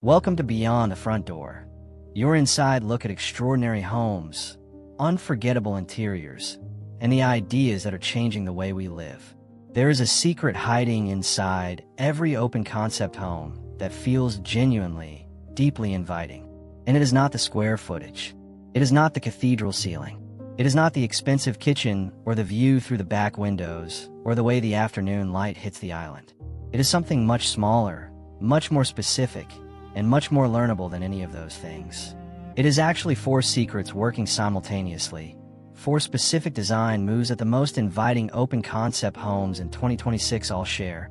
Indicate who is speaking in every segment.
Speaker 1: Welcome to Beyond the Front Door. Your inside look at extraordinary homes, unforgettable interiors, and the ideas that are changing the way we live. There is a secret hiding inside every open-concept home that feels genuinely, deeply inviting. And it is not the square footage. It is not the cathedral ceiling. It is not the expensive kitchen or the view through the back windows or the way the afternoon light hits the island. It is something much smaller, much more specific, and much more learnable than any of those things. It is actually 4 secrets working simultaneously, 4 specific design moves that the most inviting open-concept homes in 2026 all share,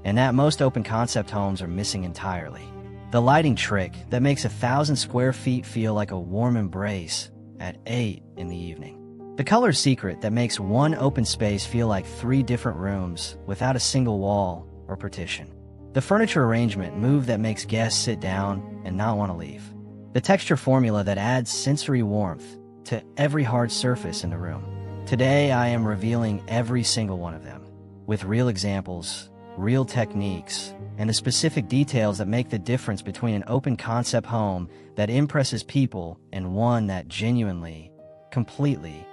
Speaker 1: and that most open-concept homes are missing entirely. The lighting trick that makes 1,000 square feet feel like a warm embrace at 8 in the evening. The color secret that makes one open space feel like 3 different rooms without a single wall or partition. The furniture arrangement move that makes guests sit down and not want to leave. The texture formula that adds sensory warmth to every hard surface in the room. Today I am revealing every single one of them, with real examples, real techniques, and the specific details that make the difference between an open-concept home that impresses people and one that genuinely, completely,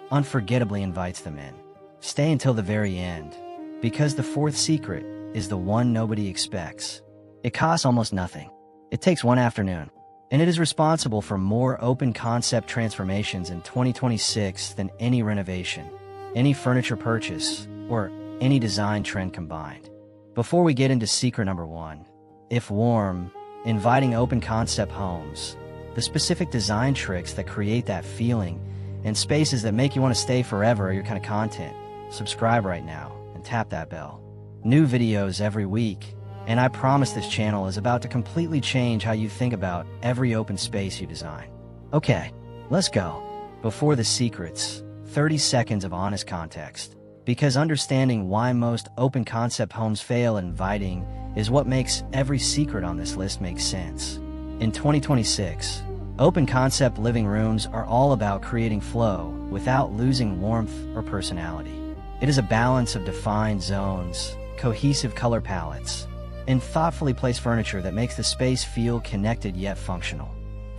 Speaker 1: unforgettably invites them in. Stay until the very end, because the 4th secret is the one nobody expects. It costs almost nothing. It takes one afternoon, and it is responsible for more open-concept transformations in 2026 than any renovation, any furniture purchase, or any design trend combined. Before we get into secret number 1, if warm, inviting open-concept homes, the specific design tricks that create that feeling and spaces that make you want to stay forever are your kind of content, subscribe right now and tap that bell. New videos every week, and I promise this channel is about to completely change how you think about every open space you design. Okay, let's go. Before the secrets, 30 seconds of honest context. Because understanding why most open-concept homes fail at inviting is what makes every secret on this list make sense. In 2026, open-concept living rooms are all about creating flow without losing warmth or personality. It is a balance of defined zones, cohesive color palettes, and thoughtfully placed furniture that makes the space feel connected yet functional.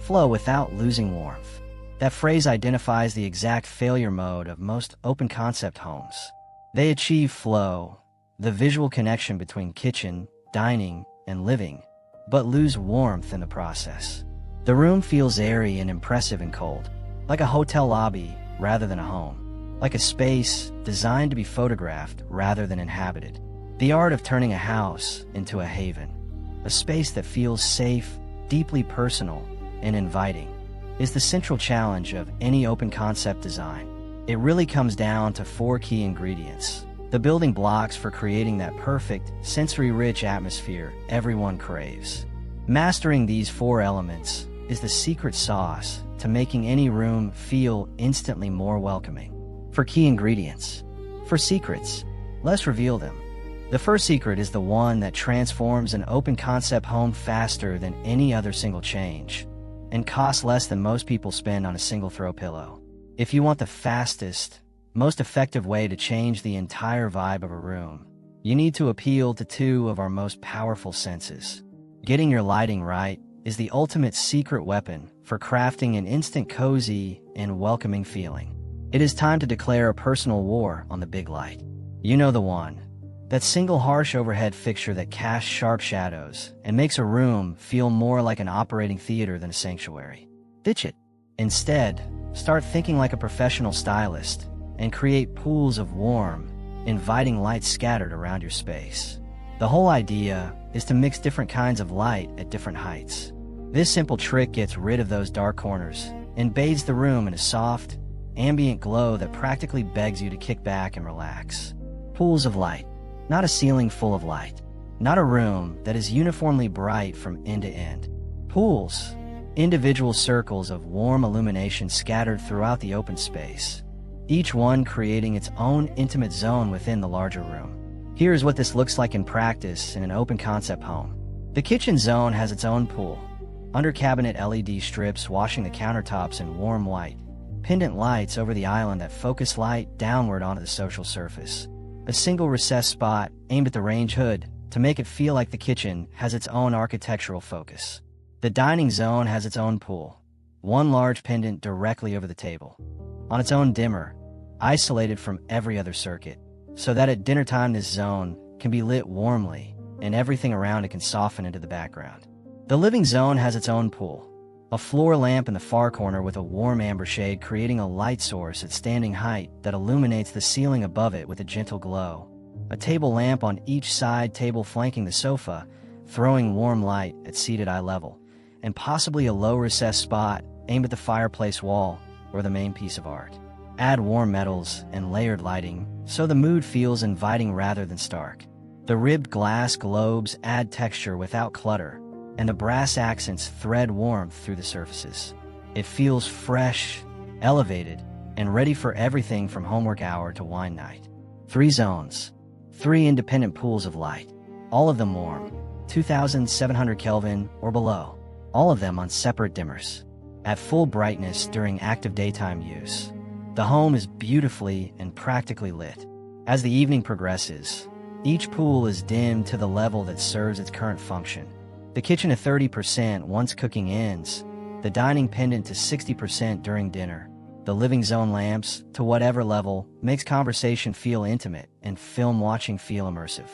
Speaker 1: Flow without losing warmth. That phrase identifies the exact failure mode of most open-concept homes. They achieve flow, the visual connection between kitchen, dining, and living, but lose warmth in the process. The room feels airy and impressive and cold, like a hotel lobby rather than a home, like a space designed to be photographed rather than inhabited. The art of turning a house into a haven, a space that feels safe, deeply personal, and inviting, is the central challenge of any open-concept design. It really comes down to 4 key ingredients, the building blocks for creating that perfect, sensory-rich atmosphere everyone craves. Mastering these 4 elements is the secret sauce to making any room feel instantly more welcoming. For key ingredients, for secrets, let's reveal them. The first secret is the one that transforms an open-concept home faster than any other single change, and costs less than most people spend on a single throw pillow. If you want the fastest, most effective way to change the entire vibe of a room, you need to appeal to 2 of our most powerful senses. Getting your lighting right is the ultimate secret weapon for crafting an instant cozy and welcoming feeling. It is time to declare a personal war on the big light. You know the one. That single harsh overhead fixture that casts sharp shadows and makes a room feel more like an operating theater than a sanctuary. Ditch it. Instead, start thinking like a professional stylist and create pools of warm, inviting light scattered around your space. The whole idea is to mix different kinds of light at different heights. This simple trick gets rid of those dark corners and bathes the room in a soft, ambient glow that practically begs you to kick back and relax. Pools of light. Not a ceiling full of light. Not a room that is uniformly bright from end to end. Pools. Individual circles of warm illumination scattered throughout the open space, each one creating its own intimate zone within the larger room. Here's what this looks like in practice in an open-concept home. The kitchen zone has its own pool. Under-cabinet LED strips washing the countertops in warm white. Pendant lights over the island that focus light downward onto the social surface. A single recessed spot aimed at the range hood to make it feel like the kitchen has its own architectural focus. The dining zone has its own pool, one large pendant directly over the table, on its own dimmer, isolated from every other circuit, so that at dinner time this zone can be lit warmly and everything around it can soften into the background. The living zone has its own pool, a floor lamp in the far corner with a warm amber shade creating a light source at standing height that illuminates the ceiling above it with a gentle glow. A table lamp on each side table flanking the sofa, throwing warm light at seated eye level, and possibly a low recessed spot aimed at the fireplace wall or the main piece of art. Add warm metals and layered lighting so the mood feels inviting rather than stark. The ribbed glass globes add texture without clutter, and the brass accents thread warmth through the surfaces. It feels fresh, elevated, and ready for everything from homework hour to wine night. 3 zones, 3 independent pools of light, all of them warm, 2,700 Kelvin or below, all of them on separate dimmers, at full brightness during active daytime use. The home is beautifully and practically lit. As the evening progresses, each pool is dimmed to the level that serves its current function. The kitchen at 30% once cooking ends, the dining pendant to 60% during dinner, the living zone lamps to whatever level makes conversation feel intimate and film watching feel immersive.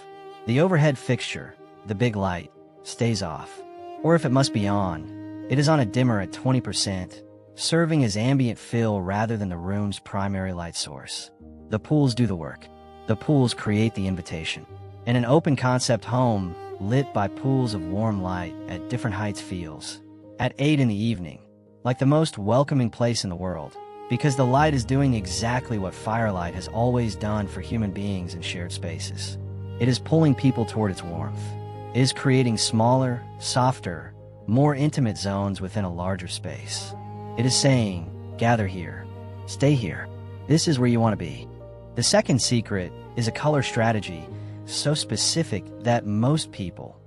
Speaker 1: The overhead fixture, the big light, stays off, or if it must be on, it is on a dimmer at 20%, serving as ambient fill rather than the room's primary light source. The pools do the work. The pools create the invitation. In an open concept home, lit by pools of warm light at different heights feels, at 8 in the evening, like the most welcoming place in the world, because the light is doing exactly what firelight has always done for human beings in shared spaces. It is pulling people toward its warmth. It is creating smaller, softer, more intimate zones within a larger space. It is saying, gather here, stay here. This is where you want to be. The second secret is a color strategy so specific that most people,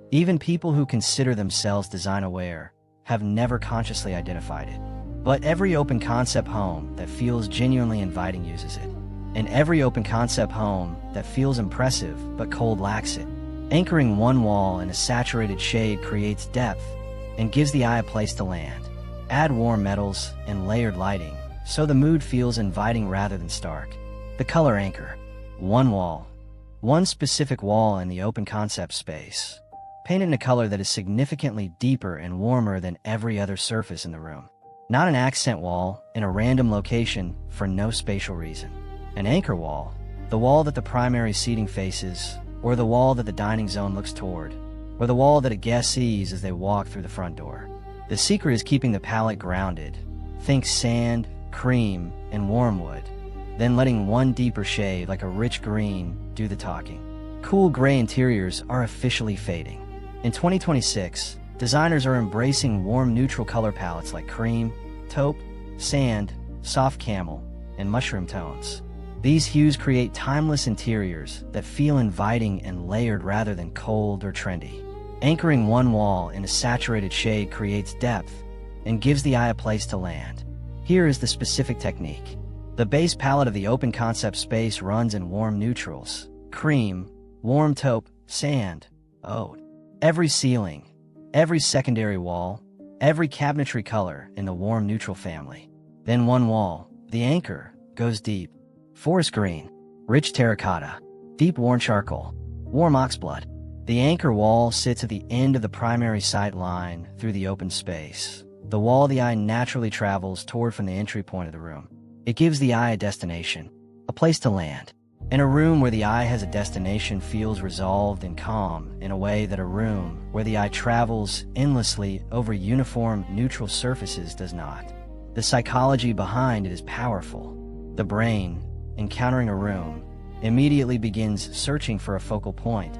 Speaker 1: even people who consider themselves design aware, have never consciously identified it. But every open concept home that feels genuinely inviting uses it. And every open concept home that feels impressive but cold lacks it. Anchoring one wall in a saturated shade creates depth and gives the eye a place to land. Add warm metals and layered lighting so the mood feels inviting rather than stark. The color anchor. One wall. One specific wall in the open concept space, painted in a color that is significantly deeper and warmer than every other surface in the room. Not an accent wall in a random location for no spatial reason. An anchor wall, the wall that the primary seating faces, or the wall that the dining zone looks toward, or the wall that a guest sees as they walk through the front door. The secret is keeping the palette grounded. Think sand, cream, and warm wood, then letting one deeper shade like a rich green do the talking. Cool gray interiors are officially fading. In 2026, designers are embracing warm neutral color palettes like cream, taupe, sand, soft camel, and mushroom tones. These hues create timeless interiors that feel inviting and layered rather than cold or trendy. Anchoring one wall in a saturated shade creates depth and gives the eye a place to land. Here is the specific technique. The base palette of the open concept space runs in warm neutrals, cream, warm taupe, sand, oud. Every ceiling, every secondary wall, every cabinetry color in the warm neutral family. Then one wall, the anchor, goes deep. Forest green, rich terracotta, deep worn charcoal, warm oxblood. The anchor wall sits at the end of the primary sight line through the open space, the wall the eye naturally travels toward from the entry point of the room. It gives the eye a destination, a place to land. In a room where the eye has a destination feels resolved and calm in a way that a room where the eye travels endlessly over uniform, neutral surfaces does not. The psychology behind it is powerful. The brain, encountering a room, immediately begins searching for a focal point,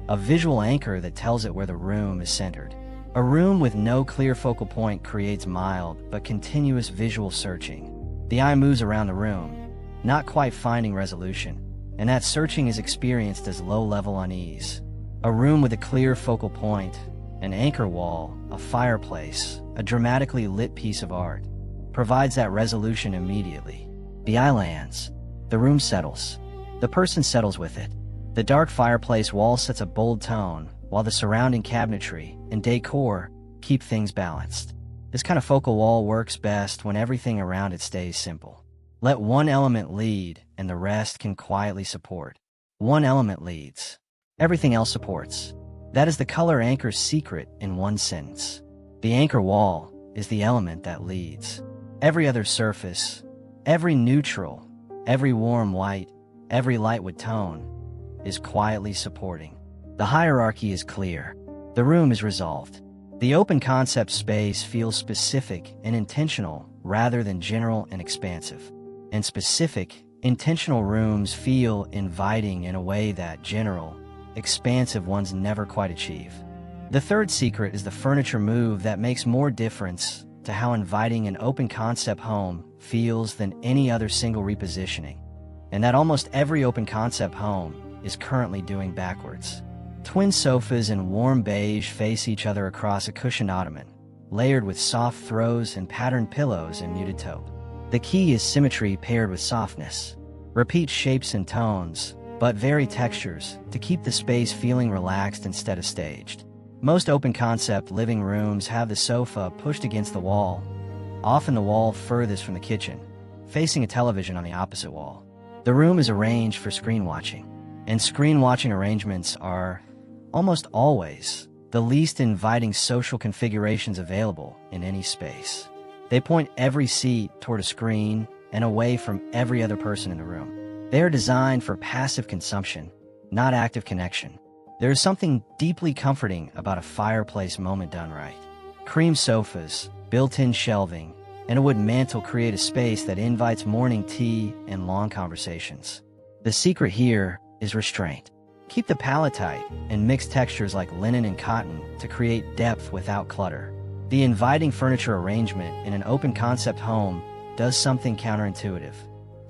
Speaker 1: a visual anchor that tells it where the room is centered. A room with no clear focal point creates mild but continuous visual searching. The eye moves around the room, not quite finding resolution, and that searching is experienced as low-level unease. A room with a clear focal point, an anchor wall, a fireplace, a dramatically lit piece of art, provides that resolution immediately. The eye lands. The room settles. The person settles with it. The dark fireplace wall sets a bold tone, while the surrounding cabinetry and decor keep things balanced. This kind of focal wall works best when everything around it stays simple. Let one element lead, and the rest can quietly support. One element leads. Everything else supports. That is the color anchor's secret in one sentence. The anchor wall is the element that leads. Every other surface, every neutral, every warm white, every lightwood tone is quietly supporting. The hierarchy is clear. The room is resolved. The open concept space feels specific and intentional rather than general and expansive. And specific, intentional rooms feel inviting in a way that general, expansive ones never quite achieve. The third secret is the furniture move that makes more difference to how inviting an open concept home feels than any other single repositioning, and that almost every open concept home is currently doing backwards. Twin sofas in warm beige face each other across a cushioned ottoman, layered with soft throws and patterned pillows in muted taupe. The key is symmetry paired with softness. Repeat shapes and tones, but vary textures to keep the space feeling relaxed instead of staged. Most open-concept living rooms have the sofa pushed against the wall, often the wall furthest from the kitchen, facing a television on the opposite wall. The room is arranged for screen watching, and screen watching arrangements are, almost always, the least inviting social configurations available in any space. They point every seat toward a screen and away from every other person in the room. They are designed for passive consumption, not active connection. There is something deeply comforting about a fireplace moment done right. Cream sofas, built-in shelving, and a wood mantel create a space that invites morning tea and long conversations. The secret here is restraint. Keep the palette tight and mix textures like linen and cotton to create depth without clutter. The inviting furniture arrangement in an open-concept home does something counterintuitive.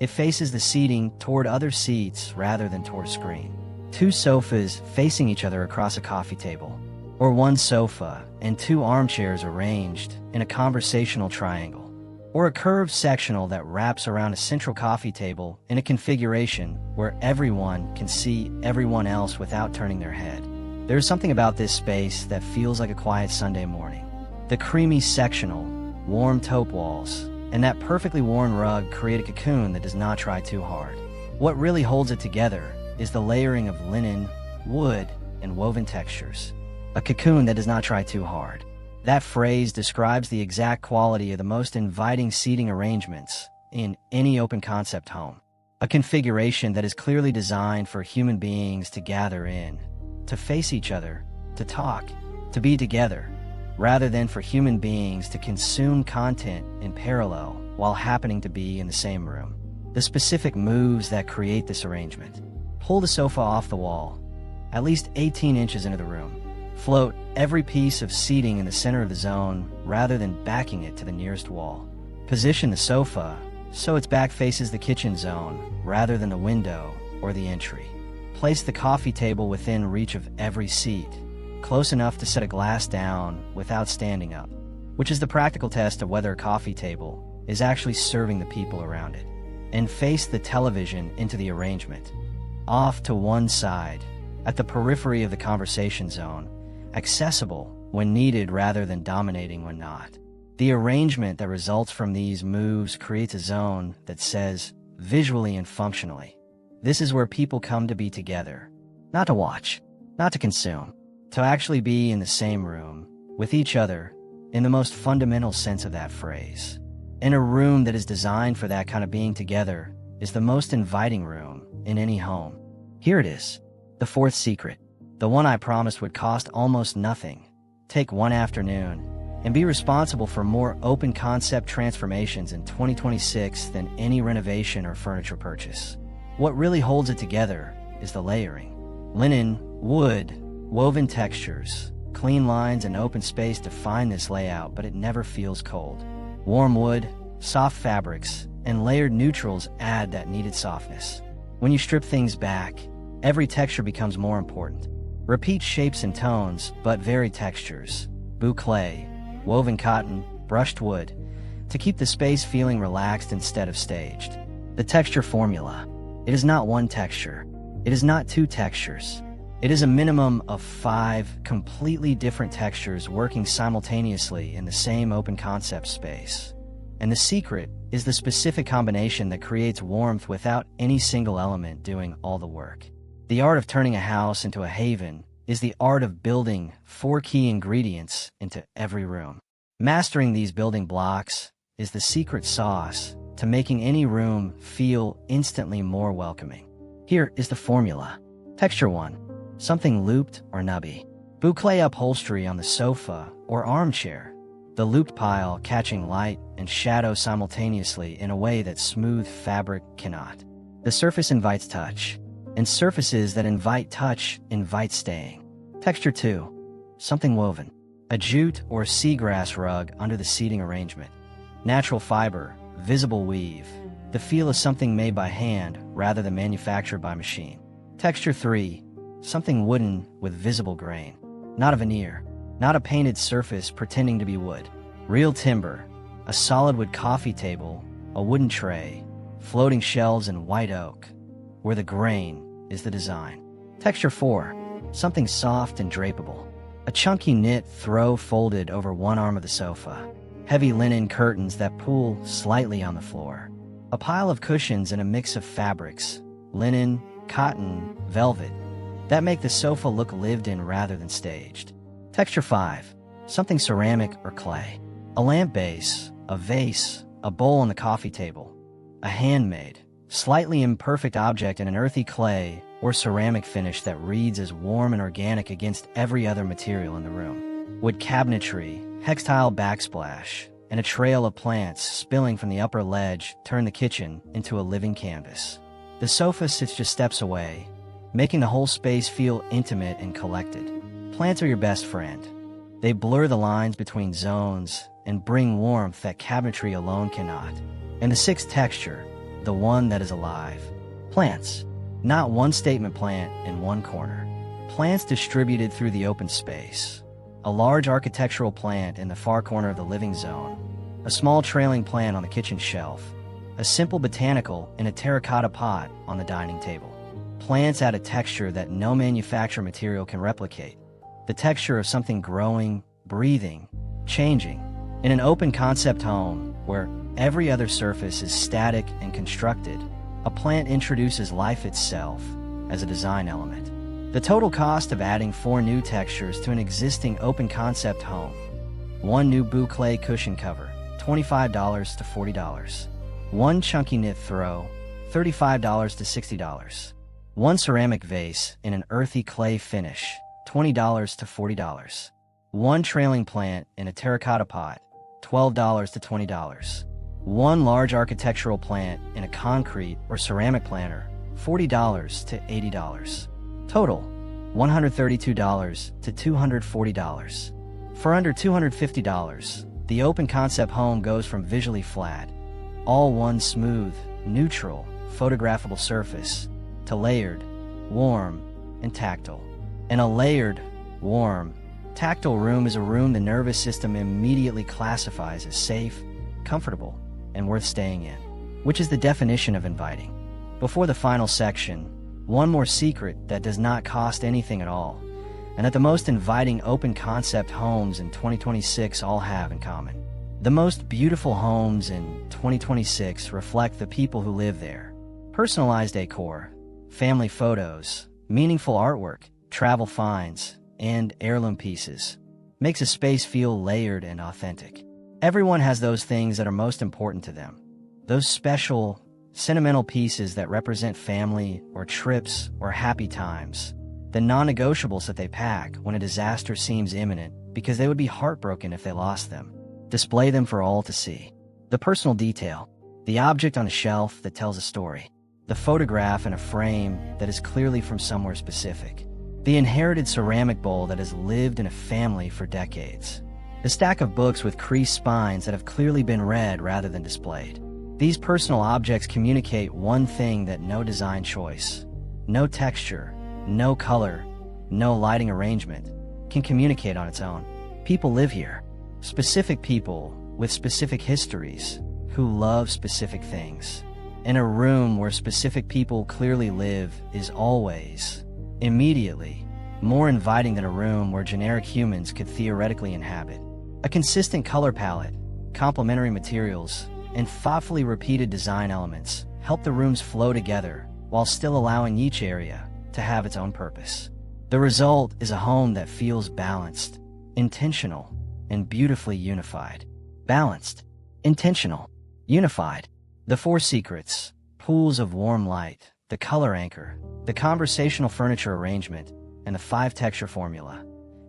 Speaker 1: It faces the seating toward other seats rather than toward a screen. Two sofas facing each other across a coffee table, or one sofa and two armchairs arranged in a conversational triangle, or a curved sectional that wraps around a central coffee table in a configuration where everyone can see everyone else without turning their head. There is something about this space that feels like a quiet Sunday morning. The creamy sectional, warm taupe walls, and that perfectly worn rug create a cocoon that does not try too hard. What really holds it together is the layering of linen, wood, and woven textures. A cocoon that does not try too hard. That phrase describes the exact quality of the most inviting seating arrangements in any open-concept home. A configuration that is clearly designed for human beings to gather in, to face each other, to talk, to be together, rather than for human beings to consume content in parallel while happening to be in the same room. The specific moves that create this arrangement. Pull the sofa off the wall, at least 18 inches into the room. Float every piece of seating in the center of the zone rather than backing it to the nearest wall. Position the sofa so its back faces the kitchen zone rather than the window or the entry. Place the coffee table within reach of every seat, close enough to set a glass down without standing up, which is the practical test of whether a coffee table is actually serving the people around it. And face the television into the arrangement. Off to one side, at the periphery of the conversation zone, accessible when needed rather than dominating when not. The arrangement that results from these moves creates a zone that says, visually and functionally, this is where people come to be together, not to watch, not to consume, to actually be in the same room, with each other, in the most fundamental sense of that phrase. And a room that is designed for that kind of being together is the most inviting room in any home. Here it is, the fourth secret, the one I promised would cost almost nothing. Take one afternoon and be responsible for more open concept transformations in 2026 than any renovation or furniture purchase. What really holds it together is the layering. Linen, wood, woven textures, clean lines and open space define this layout, but it never feels cold. Warm wood, soft fabrics, and layered neutrals add that needed softness. When you strip things back, every texture becomes more important. Repeat shapes and tones, but vary textures. Boucle, woven cotton, brushed wood, to keep the space feeling relaxed instead of staged. The texture formula. It is not one texture. It is not two textures. It is a minimum of 5 completely different textures working simultaneously in the same open concept space. And the secret is the specific combination that creates warmth without any single element doing all the work. The art of turning a house into a haven is the art of building 4 key ingredients into every room. Mastering these building blocks is the secret sauce to making any room feel instantly more welcoming. Here is the formula. Texture 1. Something looped or nubby. Boucle upholstery on the sofa or armchair. The looped pile catching light and shadow simultaneously in a way that smooth fabric cannot. The surface invites touch, and surfaces that invite touch invite staying. Texture 2. Something woven. A jute or seagrass rug under the seating arrangement. Natural fiber, visible weave. The feel of something made by hand rather than manufactured by machine. Texture 3. Something wooden with visible grain. Not a veneer. Not a painted surface pretending to be wood. Real timber. A solid wood coffee table, a wooden tray, floating shelves in white oak, where the grain is the design. Texture 4. Something soft and drapable. A chunky knit throw folded over one arm of the sofa. Heavy linen curtains that pull slightly on the floor. A pile of cushions and a mix of fabrics, linen, cotton, velvet, that make the sofa look lived in rather than staged. Texture 5. Something ceramic or clay. A lamp base, a vase, a bowl on the coffee table. A handmade, slightly imperfect object in an earthy clay or ceramic finish that reads as warm and organic against every other material in the room. Wood cabinetry, hextile backsplash, and a trail of plants spilling from the upper ledge turn the kitchen into a living canvas. The sofa sits just steps away, making the whole space feel intimate and collected. Plants are your best friend. They blur the lines between zones and bring warmth that cabinetry alone cannot. And the 6th texture, the one that is alive. Plants. Not one statement plant in one corner. Plants distributed through the open space. A large architectural plant in the far corner of the living zone. A small trailing plant on the kitchen shelf. A simple botanical in a terracotta pot on the dining table. Plants add a texture that no manufactured material can replicate. The texture of something growing, breathing, changing. In an open concept home, where every other surface is static and constructed, a plant introduces life itself as a design element. The total cost of adding 4 new textures to an existing open concept home. 1 new boucle cushion cover, $25 to $40. 1 chunky knit throw, $35 to $60. 1 ceramic vase in an earthy clay finish, $20 to $40. 1 trailing plant in a terracotta pot, $12 to $20. 1 large architectural plant in a concrete or ceramic planter, $40 to $80. Total, $132 to $240. For under $250, the open concept home goes from visually flat, all one smooth, neutral, photographable surface, to layered, warm, and tactile. And a layered, warm, tactile room is a room the nervous system immediately classifies as safe, comfortable, and worth staying in, which is the definition of inviting. Before the final section, one more secret that does not cost anything at all, and that the most inviting open concept homes in 2026 all have in common. The most beautiful homes in 2026 reflect the people who live there. Personalized decor, family photos, meaningful artwork, travel finds, and heirloom pieces makes a space feel layered and authentic. Everyone has those things that are most important to them. Those special, sentimental pieces that represent family or trips or happy times. The non-negotiables that they pack when a disaster seems imminent because they would be heartbroken if they lost them. Display them for all to see. The personal detail. The object on a shelf that tells a story. The photograph in a frame that is clearly from somewhere specific. The inherited ceramic bowl that has lived in a family for decades. The stack of books with creased spines that have clearly been read rather than displayed. These personal objects communicate one thing that no design choice, no texture, no color, no lighting arrangement can communicate on its own. People live here. Specific people with specific histories who love specific things. in a room where specific people clearly live is always, immediately, more inviting than a room where generic humans could theoretically inhabit. A consistent color palette, complementary materials, and thoughtfully repeated design elements help the rooms flow together while still allowing each area to have its own purpose. The result is a home that feels balanced, intentional, and beautifully unified. Balanced, intentional, unified. The 4 secrets: pools of warm light, the color anchor, the conversational furniture arrangement, and the 5 texture formula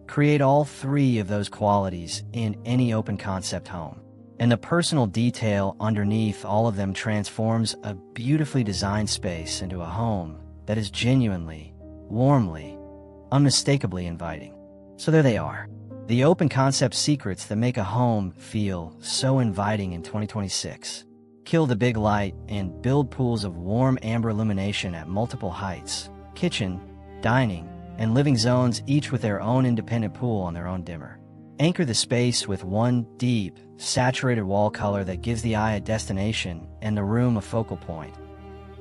Speaker 1: create all 3 of those qualities in any open concept home. And the personal detail underneath all of them transforms a beautifully designed space into a home that is genuinely, warmly, unmistakably inviting. So there they are, the open concept secrets that make a home feel so inviting in 2026. Kill the big light and build pools of warm amber illumination at multiple heights: kitchen, dining, and living zones, each with their own independent pool on their own dimmer. Anchor the space with one deep, saturated wall color that gives the eye a destination and the room a focal point.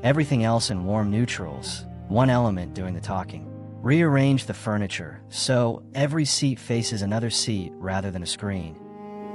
Speaker 1: Everything else in warm neutrals, one element doing the talking. Rearrange the furniture so every seat faces another seat rather than a screen.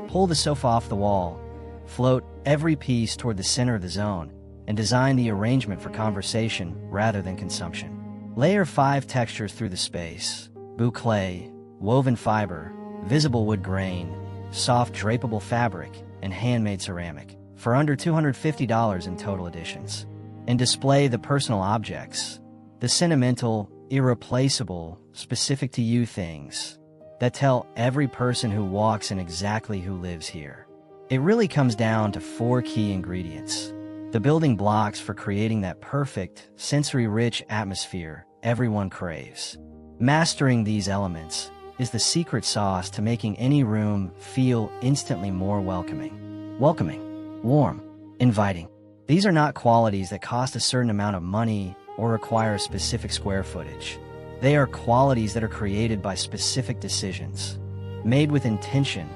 Speaker 1: Pull the sofa off the wall, float every piece toward the center of the zone, and design the arrangement for conversation rather than consumption. Layer 5 textures through the space: boucle, woven fiber, visible wood grain, soft drapable fabric, and handmade ceramic, for under $250 in total editions. And display the personal objects, the sentimental, irreplaceable, specific to you things that tell every person who walks in exactly who lives here. It really comes down to 4 key ingredients, the building blocks for creating that perfect, sensory-rich atmosphere everyone craves. Mastering these elements is the secret sauce to making any room feel instantly more welcoming. Welcoming, warm, inviting. These are not qualities that cost a certain amount of money or require a specific square footage. They are qualities that are created by specific decisions, made with intention,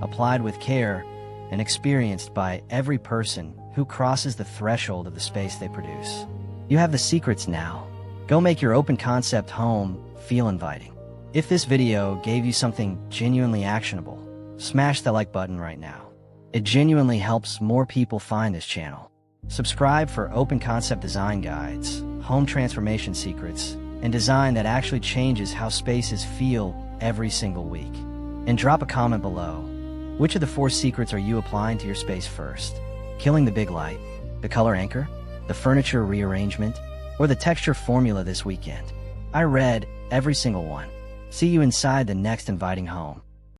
Speaker 1: applied with care, and experienced by every person who crosses the threshold of the space they produce. You have the secrets now. Go make your open concept home feel inviting. If this video gave you something genuinely actionable, smash the like button right now. It genuinely helps more people find this channel. Subscribe for open concept design guides, home transformation secrets, and design that actually changes how spaces feel every single week. And drop a comment below. Which of the 4 secrets are you applying to your space first? Killing the big light, the color anchor, the furniture rearrangement, or the texture formula this weekend? I read every single one. See you inside the next inviting home.